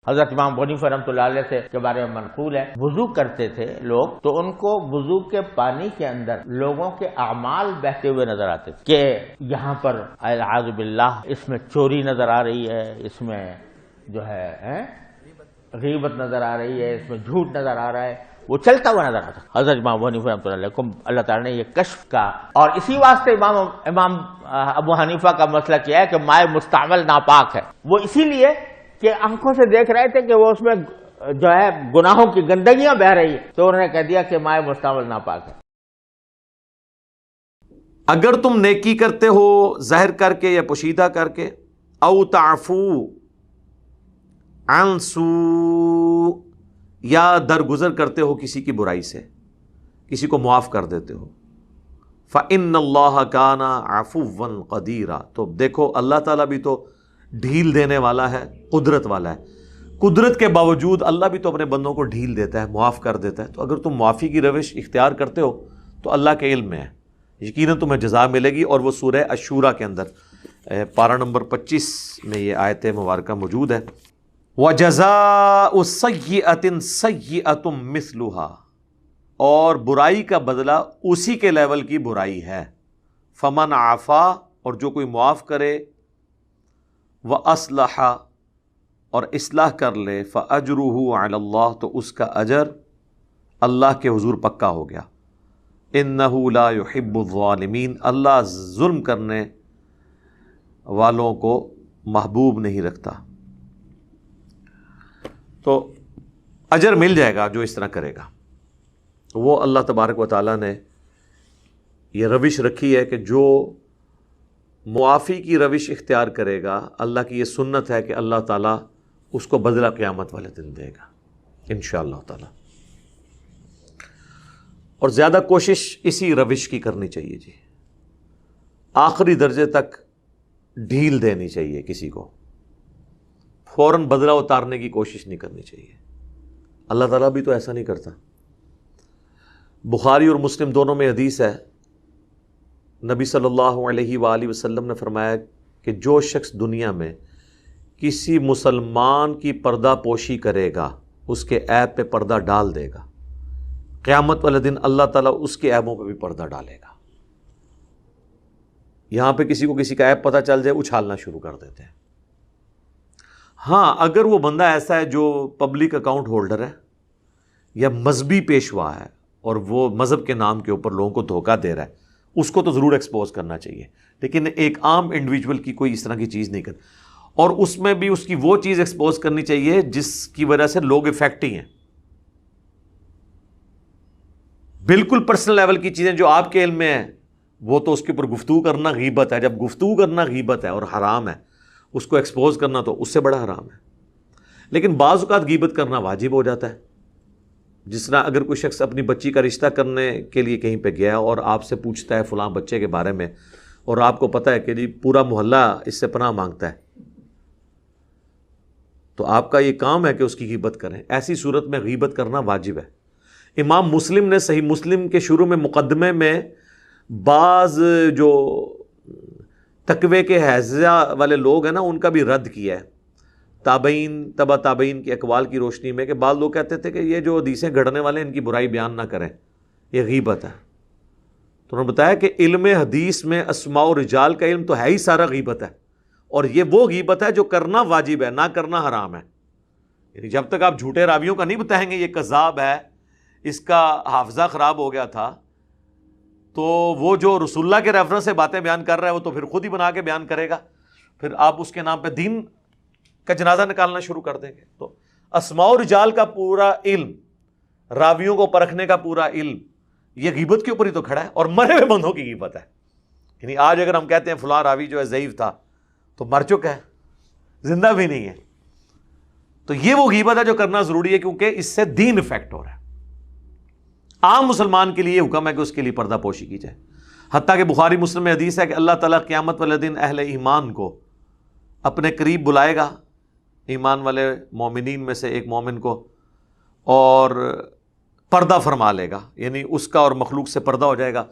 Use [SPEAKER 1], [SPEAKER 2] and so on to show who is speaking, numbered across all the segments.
[SPEAKER 1] حضرت امام حنیفہ رحمۃ اللہ علیہ سے کے بارے میں منقول ہے، وضو کرتے تھے لوگ تو ان کو وضو کے پانی کے اندر لوگوں کے اعمال بہتے ہوئے نظر آتے تھے، کہ یہاں پر اعوذ باللہ اس میں چوری نظر آ رہی ہے، اس میں جو ہے غیبت نظر آ رہی ہے، اس میں جھوٹ نظر آ رہا ہے، وہ چلتا ہوا نظر آتا ہے۔ حضرت امام حنیفہ رحمۃ اللہ علیہ کو اللہ تعالیٰ نے یہ کشف کا، اور اسی واسطے امام ابو حنیفہ کا مسئلہ کیا ہے کہ مائع مستعمل ناپاک ہے، وہ اسی لیے کہ آنکھوں سے دیکھ رہے تھے کہ وہ اس میں جو ہے گناہوں کی گندگیاں بہ رہی ہیں، تو انہوں نے کہہ دیا کہ مائع مستعمل ناپاک ہے۔
[SPEAKER 2] اگر تم نیکی کرتے ہو ظاہر کر کے یا پوشیدہ کر کے، او تعفو عن سوء، یا درگزر کرتے ہو کسی کی برائی سے، کسی کو معاف کر دیتے ہو، فإن اللہ کان عفوا قدیرا، تو دیکھو اللہ تعالیٰ بھی تو ڈھیل دینے والا ہے، قدرت والا ہے، قدرت کے باوجود اللہ بھی تو اپنے بندوں کو ڈھیل دیتا ہے، معاف کر دیتا ہے۔ تو اگر تم معافی کی روش اختیار کرتے ہو تو اللہ کے علم میں ہے، یقیناً تمہیں جزا ملے گی۔ اور وہ سورہ الشورى کے اندر پارہ نمبر 25 میں یہ آیت مبارکہ موجود ہے، وَجَزَاءُ سَيِّئَةٍ سَيِّئَةٌ مِثْلُهَا، اور برائی کا بدلہ اسی کے لیول کی برائی ہے، فَمَنْ عَفَا، اور جو کوئی معاف کرے، وَأَصْلَحَ، اور اصلاح کر لے، فَأَجْرُهُ عَلَى اللَّهِ، تو اس کا اجر اللہ کے حضور پکا ہو گیا، إِنَّهُ لَا يُحِبُّ الظَّالِمِينَ، اللہ ظلم کرنے والوں کو محبوب نہیں رکھتا۔ تو اجر مل جائے گا جو اس طرح کرے گا۔ وہ اللہ تبارک و تعالیٰ نے یہ روش رکھی ہے کہ جو معافی کی روش اختیار کرے گا، اللہ کی یہ سنت ہے کہ اللہ تعالیٰ اس کو بدلہ قیامت والے دن دے گا انشاءاللہ تعالیٰ۔ اور زیادہ کوشش اسی روش کی کرنی چاہیے جی، آخری درجے تک ڈھیل دینی چاہیے، کسی کو فوراً بدلہ اتارنے کی کوشش نہیں کرنی چاہیے۔ اللہ تعالیٰ بھی تو ایسا نہیں کرتا۔ بخاری اور مسلم دونوں میں حدیث ہے، نبی صلی اللہ علیہ وآلہ وسلم نے فرمایا کہ جو شخص دنیا میں کسی مسلمان کی پردہ پوشی کرے گا، اس کے عیب پہ پردہ ڈال دے گا، قیامت والے دن اللہ تعالیٰ اس کے عیبوں پہ بھی پردہ ڈالے گا۔ یہاں پہ کسی کو کسی کا عیب پتہ چل جائے، اچھالنا شروع کر دیتے ہیں۔ ہاں، اگر وہ بندہ ایسا ہے جو پبلک اکاؤنٹ ہولڈر ہے یا مذہبی پیشوا ہے اور وہ مذہب کے نام کے اوپر لوگوں کو دھوکہ دے رہا ہے، اس کو تو ضرور ایکسپوز کرنا چاہیے، لیکن ایک عام انڈیویجول کی کوئی اس طرح کی چیز نہیں کرتی، اور اس میں بھی اس کی وہ چیز ایکسپوز کرنی چاہیے جس کی وجہ سے لوگ افیکٹ ہی ہیں۔ بالکل پرسنل لیول کی چیزیں جو آپ کے علم میں ہیں، وہ تو اس کے اوپر گفتگو کرنا غیبت ہے۔ جب گفتگو کرنا غیبت ہے اور حرام ہے، اس کو ایکسپوز کرنا تو اس سے بڑا حرام ہے۔ لیکن بعض اوقات غیبت کرنا واجب ہو جاتا ہے، جس طرح اگر کوئی شخص اپنی بچی کا رشتہ کرنے کے لیے کہیں پہ گیا اور آپ سے پوچھتا ہے فلاں بچے کے بارے میں، اور آپ کو پتہ ہے کہ جی پورا محلہ اس سے پناہ مانگتا ہے، تو آپ کا یہ کام ہے کہ اس کی غیبت کریں۔ ایسی صورت میں غیبت کرنا واجب ہے۔ امام مسلم نے صحیح مسلم کے شروع میں مقدمے میں بعض جو تقوی کے حیضہ والے لوگ ہیں نا، ان کا بھی رد کیا ہے، تابعین تبع تابعین کی اقوال کی روشنی میں، کہ بعض لوگ کہتے تھے کہ یہ جو حدیثیں گھڑنے والے ان کی برائی بیان نہ کریں، یہ غیبت ہے۔ تو انہوں نے بتایا کہ علم حدیث میں اسماء و رجال کا علم تو ہے ہی سارا غیبت ہے، اور یہ وہ غیبت ہے جو کرنا واجب ہے، نہ کرنا حرام ہے۔ یعنی جب تک آپ جھوٹے راویوں کا نہیں بتائیں گے یہ کذاب ہے، اس کا حافظہ خراب ہو گیا تھا، تو وہ جو رسول اللہ کے ریفرنس سے باتیں بیان کر رہا ہے وہ تو پھر خود ہی بنا کے بیان کرے گا، پھر آپ اس کے نام پہ دین کا جنازہ نکالنا شروع کر دیں گے۔ تو اسماء و رجال کا پورا علم، راویوں کو پرکھنے کا پورا علم، یہ غیبت کے اوپر ہی تو کھڑا ہے، اور مرے ہوئے بندوں کی غیبت ہے۔ یعنی آج اگر ہم کہتے ہیں فلاں راوی جو ہے ضعیف تھا، تو مر چکا ہے، زندہ بھی نہیں ہے، تو یہ وہ غیبت ہے جو کرنا ضروری ہے، کیونکہ اس سے دین افیکٹ ہو رہا ہے۔ عام مسلمان کے لیے یہ حکم ہے کہ اس کے لیے پردہ پوشی کی جائے، حتیٰ کہ بخاری مسلم میں حدیث ہے کہ اللہ تعالیٰ قیامت والے دن اہل ایمان کو اپنے قریب بلائے گا، ایمان والے مومنین میں سے ایک مومن کو، اور پردہ فرما لے گا، یعنی اس کا اور مخلوق سے پردہ ہو جائے گا،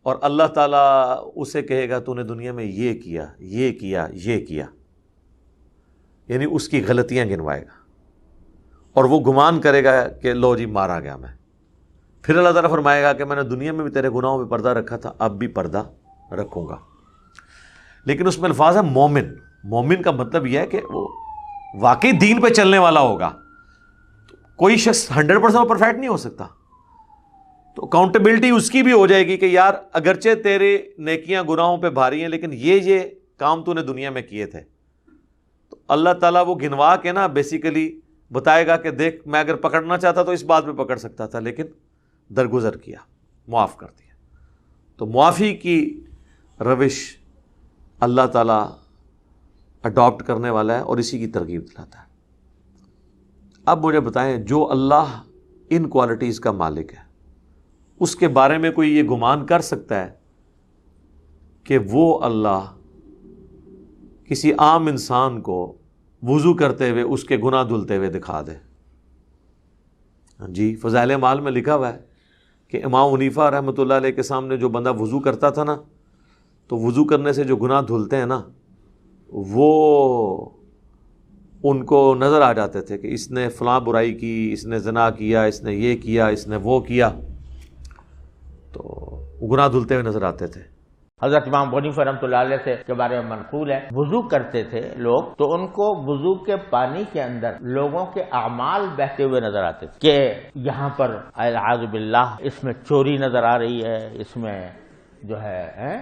[SPEAKER 2] اور اللہ تعالیٰ اسے کہے گا تو نے دنیا میں یہ کیا، یہ کیا، یہ کیا، یعنی اس کی غلطیاں گنوائے گا۔ اور وہ گمان کرے گا کہ لو جی مارا گیا میں، پھر اللہ تعالیٰ فرمائے گا کہ میں نے دنیا میں بھی تیرے گناہوں پہ پردہ رکھا تھا، اب بھی پردہ رکھوں گا۔ لیکن اس میں الفاظ ہے مومن۔ مومن کا مطلب یہ ہے کہ وہ واقعی دین پہ چلنے والا ہوگا۔ کوئی شخص 100% پرفیکٹ نہیں ہو سکتا، تو اکاؤنٹیبلٹی اس کی بھی ہو جائے گی کہ یار اگرچہ تیرے نیکیاں گناہوں پہ بھاری ہیں لیکن یہ کام تو نے دنیا میں کیے تھے، تو اللہ تعالیٰ وہ گنوا کے نا بیسیکلی بتائے گا کہ دیکھ میں اگر پکڑنا چاہتا تو اس بات پہ پکڑ سکتا تھا لیکن درگزر کیا، معاف کر دیا۔ تو معافی کی روش اللہ تعالیٰ اڈاپٹ کرنے والا ہے اور اسی کی ترغیب دلاتا ہے۔ اب مجھے بتائیں، جو اللہ ان کوالٹیز کا مالک ہے اس کے بارے میں کوئی یہ گمان کر سکتا ہے کہ وہ اللہ کسی عام انسان کو وضو کرتے ہوئے اس کے گناہ دھلتے ہوئے دکھا دے؟ جی، فضائل اعمال میں لکھا ہوا ہے کہ امام حنیفہ رحمۃ اللہ علیہ کے سامنے جو بندہ وضو کرتا تھا نا، تو وضو کرنے سے جو گناہ دھلتے ہیں نا وہ ان کو نظر آ جاتے تھے کہ اس نے فلاں برائی کی، اس نے زنا کیا، اس نے یہ کیا، اس نے وہ کیا، تو گناہ دھلتے ہوئے نظر آتے تھے۔
[SPEAKER 1] حضرت امام حنیفہ رحمۃ اللہ علیہ سے کے بارے میں منقول ہے، وضو کرتے تھے لوگ تو ان کو وضو کے پانی کے اندر لوگوں کے اعمال بہتے ہوئے نظر آتے تھے، کہ یہاں پر اعوذ باللہ اس میں چوری نظر آ رہی ہے، اس میں جو ہے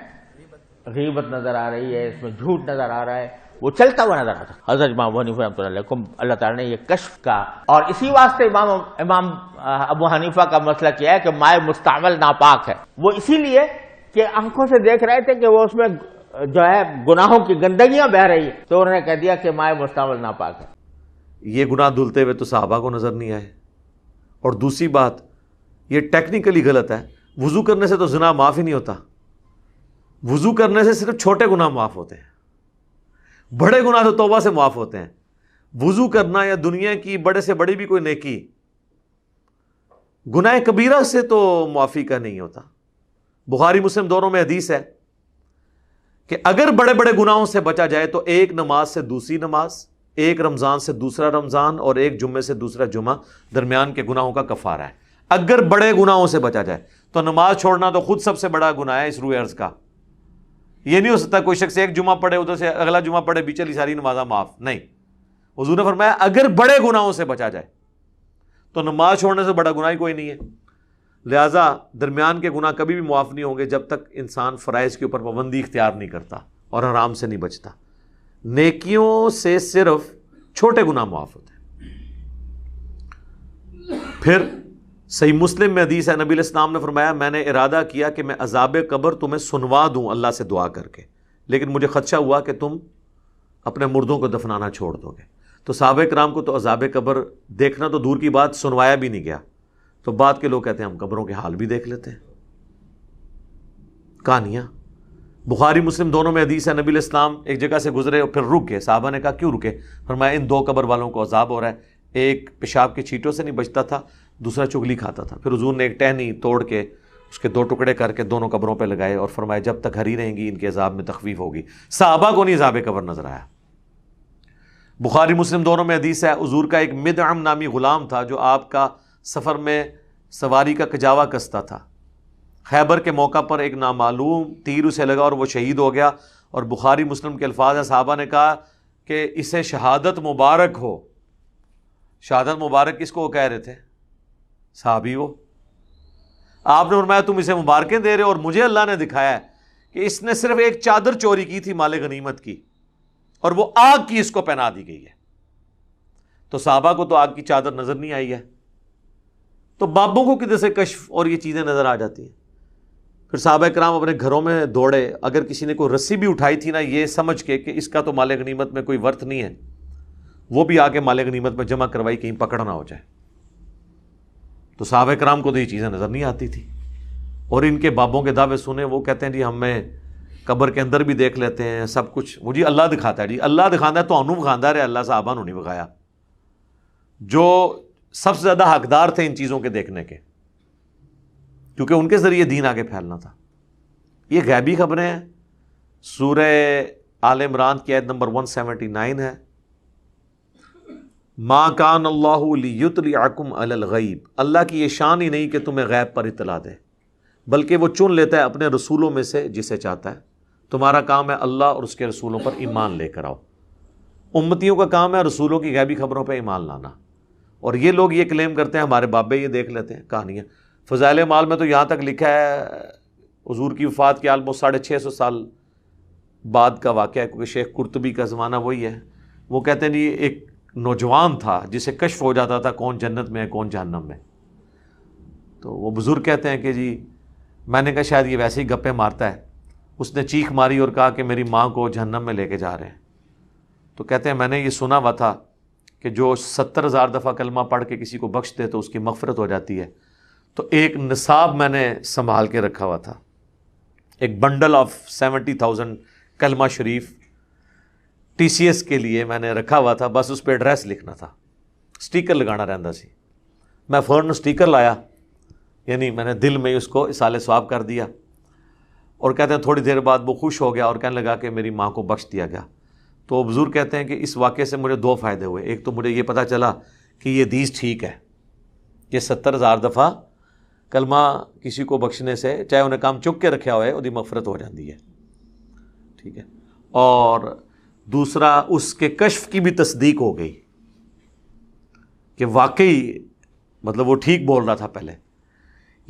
[SPEAKER 1] غیبت نظر آ رہی ہے، اس میں جھوٹ نظر آ رہا ہے، وہ چلتا ہوا نظر آتا۔ حضرت امام حنیفہ رحمۃ اللہ علیہ کو اللہ تعالیٰ نے یہ کشف کا، اور اسی واسطے امام ابو حنیفہ کا مسئلہ کیا ہے کہ مائع مستعمل ناپاک ہے، وہ اسی لیے کہ آنکھوں سے دیکھ رہے تھے کہ وہ اس میں جو ہے گناہوں کی گندگیاں بہ رہی ہے، تو انہوں نے کہہ دیا کہ مائع مستعمل ناپاک ہے۔
[SPEAKER 2] یہ گناہ دھلتے ہوئے تو صحابہ کو نظر نہیں آئے۔ اور دوسری بات، یہ ٹیکنیکلی غلط ہے، وضو کرنے سے تو زنا معاف ہی نہیں ہوتا، وضو کرنے سے صرف چھوٹے گناہ معاف ہوتے ہیں، بڑے گناہ تو توبہ سے معاف ہوتے ہیں۔ وضو کرنا یا دنیا کی بڑے سے بڑی بھی کوئی نیکی گناہ کبیرہ سے تو معافی کا نہیں ہوتا۔ بخاری مسلم دونوں میں حدیث ہے کہ اگر بڑے بڑے گناہوں سے بچا جائے تو ایک نماز سے دوسری نماز، ایک رمضان سے دوسرا رمضان اور ایک جمعے سے دوسرا جمعہ درمیان کے گناہوں کا کفارہ ہے۔ اگر بڑے گناہوں سے بچا جائے تو نماز چھوڑنا تو خود سب سے بڑا گناہ ہے اس روئے ارض کا۔ یہ نہیں ہو سکتا کوئی شخص ایک جمعہ پڑھے ادھر سے اگلا جمعہ پڑھے بیچ والی ساری نمازاں معاف، نہیں۔ حضور نے فرمایا اگر بڑے گناہوں سے بچا جائے تو نماز چھوڑنے سے بڑا گناہ ہی کوئی نہیں ہے۔ لہٰذا درمیان کے گناہ کبھی بھی معاف نہیں ہوں گے جب تک انسان فرائض کے اوپر پابندی اختیار نہیں کرتا اور حرام سے نہیں بچتا۔ نیکیوں سے صرف چھوٹے گناہ معاف ہوتے ہیں۔ پھر صحیح مسلم میں حدیث ہے، نبی علیہ السلام نے فرمایا میں نے ارادہ کیا کہ میں عذاب قبر تمہیں سنوا دوں اللہ سے دعا کر کے، لیکن مجھے خدشہ ہوا کہ تم اپنے مردوں کو دفنانا چھوڑ دو گے۔ تو صحابہ کرام کو تو عذاب قبر دیکھنا تو دور کی بات، سنوایا بھی نہیں گیا۔ تو بعد کے لوگ کہتے ہیں ہم قبروں کے حال بھی دیکھ لیتے ہیں، کہانیاں۔ بخاری مسلم دونوں میں حدیث ہے، نبی علیہ السلام ایک جگہ سے گزرے اور پھر رک گئے۔ صحابہ نے کہا کیوں رکے؟ فرمایا ان دو قبر والوں کو عذاب ہو رہا ہے، ایک پیشاب کی چھینٹوں سے نہیں بچتا تھا، دوسرا چگلی کھاتا تھا۔ پھر حضور نے ایک ٹہنی توڑ کے اس کے دو ٹکڑے کر کے دونوں قبروں پہ لگائے اور فرمایا جب تک ہری رہیں گی ان کے عذاب میں تخفیف ہوگی۔ صحابہ کو نہیں عذاب قبر نظر آیا۔ بخاری مسلم دونوں میں حدیث ہے، حضور کا ایک مدعم نامی غلام تھا جو آپ کا سفر میں سواری کا کجاوا کستا تھا۔ خیبر کے موقع پر ایک نامعلوم تیر اسے لگا اور وہ شہید ہو گیا، اور بخاری مسلم کے الفاظ ہیں، صحابہ نے کہا کہ اسے شہادت مبارک ہو۔ شہادت مبارک کس کو کہہ رہے تھے؟ صحابی وہ۔ آپ نے فرمایا تم اسے مبارکیں دے رہے ہو، اور مجھے اللہ نے دکھایا ہے کہ اس نے صرف ایک چادر چوری کی تھی مال غنیمت کی، اور وہ آگ کی اس کو پہنا دی گئی ہے۔ تو صحابہ کو تو آگ کی چادر نظر نہیں آئی ہے، تو بابوں کو کدھر سے کشف اور یہ چیزیں نظر آ جاتی ہیں؟ پھر صحابہ کرام اپنے گھروں میں دوڑے، اگر کسی نے کوئی رسی بھی اٹھائی تھی نا یہ سمجھ کے کہ اس کا تو مال غنیمت میں کوئی ورت نہیں ہے، وہ بھی آ کے مال غنیمت میں جمع کروائی کہیں پکڑ نہ ہو جائے۔ تو صحابہ کرام کو تو یہ چیزیں نظر نہیں آتی تھی، اور ان کے بابوں کے دعوے سنے، وہ کہتے ہیں جی ہمیں قبر کے اندر بھی دیکھ لیتے ہیں سب کچھ، وہ جی اللہ دکھاتا ہے، جی اللہ دکھاتا ہے تو انہوں دکھاتا ہے، اللہ صحابہ نے نہیں بکھایا، جو سب سے زیادہ حقدار تھے ان چیزوں کے دیکھنے کے، کیونکہ ان کے ذریعے دین آگے پھیلنا تھا۔ یہ غیبی خبریں ہیں۔ سورہ آل عمران کی آیت نمبر 179 ہے، ما کان اللہ لیطلعکم علی الغیب، اللہ کی یہ شان ہی نہیں کہ تمہیں غیب پر اطلاع دے، بلکہ وہ چن لیتا ہے اپنے رسولوں میں سے جسے چاہتا ہے۔ تمہارا کام ہے اللہ اور اس کے رسولوں پر ایمان لے کر آؤ۔ امتیوں کا کام ہے رسولوں کی غیبی خبروں پہ ایمان لانا، اور یہ لوگ یہ کلیم کرتے ہیں ہمارے بابے یہ دیکھ لیتے ہیں کہانیاں۔ فضائل اعمال میں تو یہاں تک لکھا ہے، حضور کی وفات کے آلموسٹ 650 سال بعد کا واقعہ ہے، کیونکہ شیخ قرطبی کا زمانہ وہی ہے۔ وہ کہتے ہیں جی ایک نوجوان تھا جسے کشف ہو جاتا تھا کون جنت میں ہے کون جہنم میں، تو وہ بزرگ کہتے ہیں کہ جی میں نے کہا شاید یہ ویسے ہی گپے مارتا ہے۔ اس نے چیخ ماری اور کہا کہ میری ماں کو جہنم میں لے کے جا رہے ہیں۔ تو کہتے ہیں میں نے یہ سنا ہوا تھا کہ جو 70,000 دفعہ کلمہ پڑھ کے کسی کو بخش دے تو اس کی مغفرت ہو جاتی ہے۔ تو ایک نصاب میں نے سنبھال کے رکھا ہوا تھا، ایک بنڈل آف 70,000 کلمہ شریف ٹی سی ایس کے لیے میں نے رکھا ہوا تھا، بس اس پہ ایڈریس لکھنا تھا، سٹیکر لگانا رہندا سی۔ میں فوراً سٹیکر لایا، یعنی میں نے دل میں اس کو اصال ثواب کر دیا، اور کہتے ہیں تھوڑی دیر بعد وہ خوش ہو گیا اور کہنے لگا کہ میری ماں کو بخش دیا گیا۔ تو بزرگ کہتے ہیں کہ اس واقعے سے مجھے 2 فائدے ہوئے۔ ایک تو مجھے یہ پتہ چلا کہ یہ حدیث ٹھیک ہے، یہ 70,000 دفعہ کلمہ کسی کو بخشنے سے چاہے انہیں کام چک کے رکھا ہوئے وہ مغفرت ہو جاتی ہے، ٹھیک ہے۔ اور دوسرا اس کے کشف کی بھی تصدیق ہو گئی کہ واقعی مطلب وہ ٹھیک بول رہا تھا پہلے۔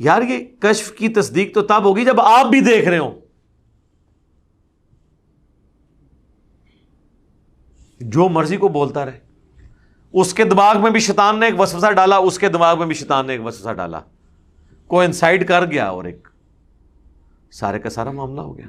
[SPEAKER 2] یار یہ کشف کی تصدیق تو تب ہوگی جب آپ بھی دیکھ رہے ہوں۔ جو مرضی کو بولتا رہے، اس کے دماغ میں بھی شیطان نے ایک وسوسہ ڈالا، اس کے دماغ میں بھی شیطان نے ایک وسوسہ ڈالا، کو انسائڈ کر گیا اور ایک سارے کا سارا معاملہ ہو گیا۔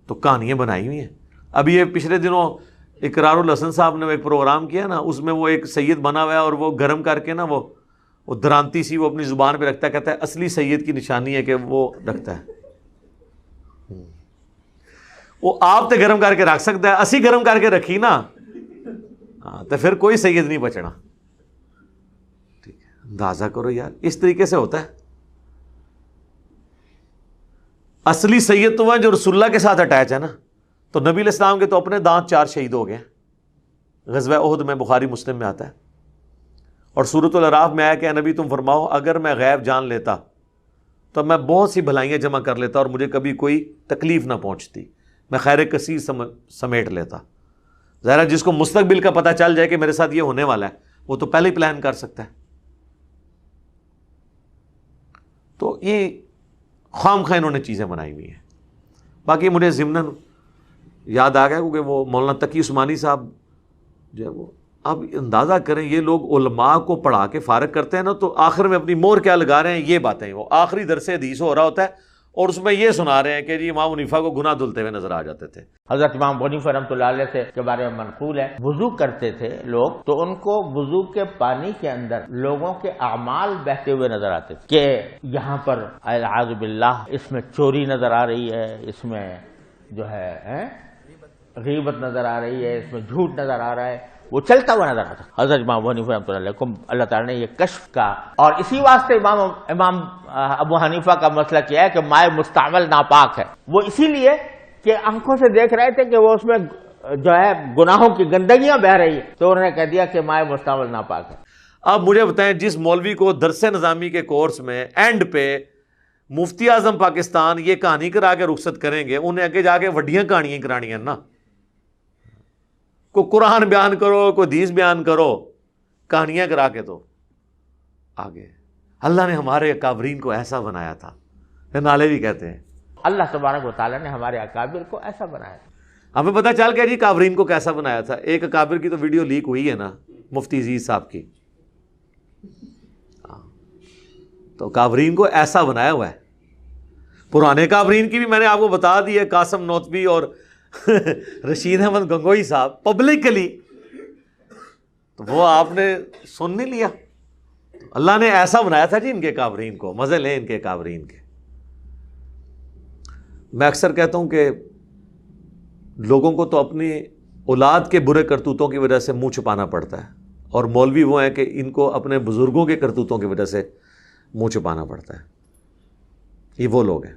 [SPEAKER 2] تو کہانیاں بنائی ہوئی ہیں۔ ابھی یہ پچھلے دنوں اقرار الحسن صاحب نے ایک پروگرام کیا نا، اس میں وہ ایک سید بنا ہوا ہے اور وہ گرم کر کے نا وہ درانتی سی وہ اپنی زبان پہ رکھتا ہے، کہتا ہے اصلی سید کی نشانی ہے کہ وہ رکھتا ہے۔ وہ آپ تے گرم کر کے رکھ سکتا ہے، اسی گرم کر کے رکھی نا ہاں تو پھر کوئی سید نہیں بچنا۔ ٹھیک ہے، اندازہ کرو یار اس طریقے سے ہوتا ہے۔ اصلی سید تو وہ جو رسول اللہ کے ساتھ اٹیچ ہے نا۔ تو نبی علیہ السلام کے تو اپنے دانت 4 شہید ہو گئے، غزوہ احد میں، بخاری مسلم میں آتا ہے۔ اور سورۃ الاعراف میں آیا کہ اے نبی تم فرماؤ اگر میں غیب جان لیتا تو میں بہت سی بھلائیاں جمع کر لیتا اور مجھے کبھی کوئی تکلیف نہ پہنچتی، میں خیر کثیر سمیٹ لیتا۔ ظاہر جس کو مستقبل کا پتہ چل جائے کہ میرے ساتھ یہ ہونے والا ہے وہ تو پہلے ہی پلان کر سکتا ہے۔ تو یہ خام خواہ انہوں نے چیزیں بنائی ہوئی ہیں۔ باقی مجھے ضمناً یاد آ گیا کیونکہ وہ مولانا تقی عثمانی صاحب جو ہے وہ، اب اندازہ کریں یہ لوگ علماء کو پڑھا کے فارغ کرتے ہیں نا، تو آخر میں اپنی مہر کیا لگا رہے ہیں یہ باتیں، وہ آخری درس حدیث ہو رہا ہوتا ہے اور اس میں یہ سنا رہے ہیں کہ جی امام حنیفہ کو گناہ دھلتے ہوئے نظر آ جاتے تھے۔
[SPEAKER 1] حضرت امام حنیفہ رحمۃ اللہ علیہ سے کے بارے میں منقول ہے، وضو کرتے تھے لوگ تو ان کو وضو کے پانی کے اندر لوگوں کے اعمال بہتے ہوئے نظر آتے تھے، کہ یہاں پر اعوذ باللہ اس میں چوری نظر آ رہی ہے، اس میں جو ہے غیبت نظر آ رہی ہے، اس میں جھوٹ نظر آ رہا ہے، وہ چلتا ہوا نظر آتا۔ حضرت امام حنیفہ رحمۃ اللہ علیہ کو اللہ تعالیٰ نے یہ کشف کا، اور اسی واسطے امام ابو حنیفہ کا مسئلہ کیا ہے کہ مائع مستعمل ناپاک ہے۔ وہ اسی لیے کہ آنکھوں سے دیکھ رہے تھے کہ وہ اس میں جو ہے گناہوں کی گندگیاں بہ رہی ہے، تو انہوں نے کہہ دیا کہ مائع مستعمل ناپاک ہے۔
[SPEAKER 2] اب مجھے بتائیں جس مولوی کو درس نظامی کے کورس میں اینڈ پہ مفتی اعظم پاکستان یہ کہانی کرا کے رخصت کریں گے، انہیں آگے جا کے وڈیاں کہانیاں کرانی ہیں نا، کوئی قرآن بیان کرو کوئی حدیث بیان کرو، کہانیاں کرا کے تو آگے۔ اللہ نے ہمارے اکابرین کو ایسا بنایا تھا، نالے بھی کہتے ہیں
[SPEAKER 1] اللہ تبارک و تعالیٰ نے ہمارے اکابر کو ایسا بنایا تھا۔
[SPEAKER 2] ہمیں پتہ چل گیا جی اکابرین کو کیسا بنایا تھا۔ ایک اکابر کی تو ویڈیو لیک ہوئی ہے نا، مفتی عزیز صاحب کی، تو اکابرین کو ایسا بنایا ہوا ہے۔ پرانے اکابرین کی بھی میں نے آپ کو بتا دی ہے، قاسم نوتبی اور رشید احمد گنگوئی صاحب پبلکلی، تو وہ آپ نے سن نہیں لیا۔ اللہ نے ایسا بنایا تھا جی ان کے اکابرین کو، مزے لیں ان کے اکابرین کے۔ میں اکثر کہتا ہوں کہ لوگوں کو تو اپنی اولاد کے برے کرتوتوں کی وجہ سے منہ چھپانا پڑتا ہے، اور مولوی وہ ہیں کہ ان کو اپنے بزرگوں کے کرتوتوں کی وجہ سے منہ چھپانا پڑتا ہے۔ یہ وہ لوگ ہیں۔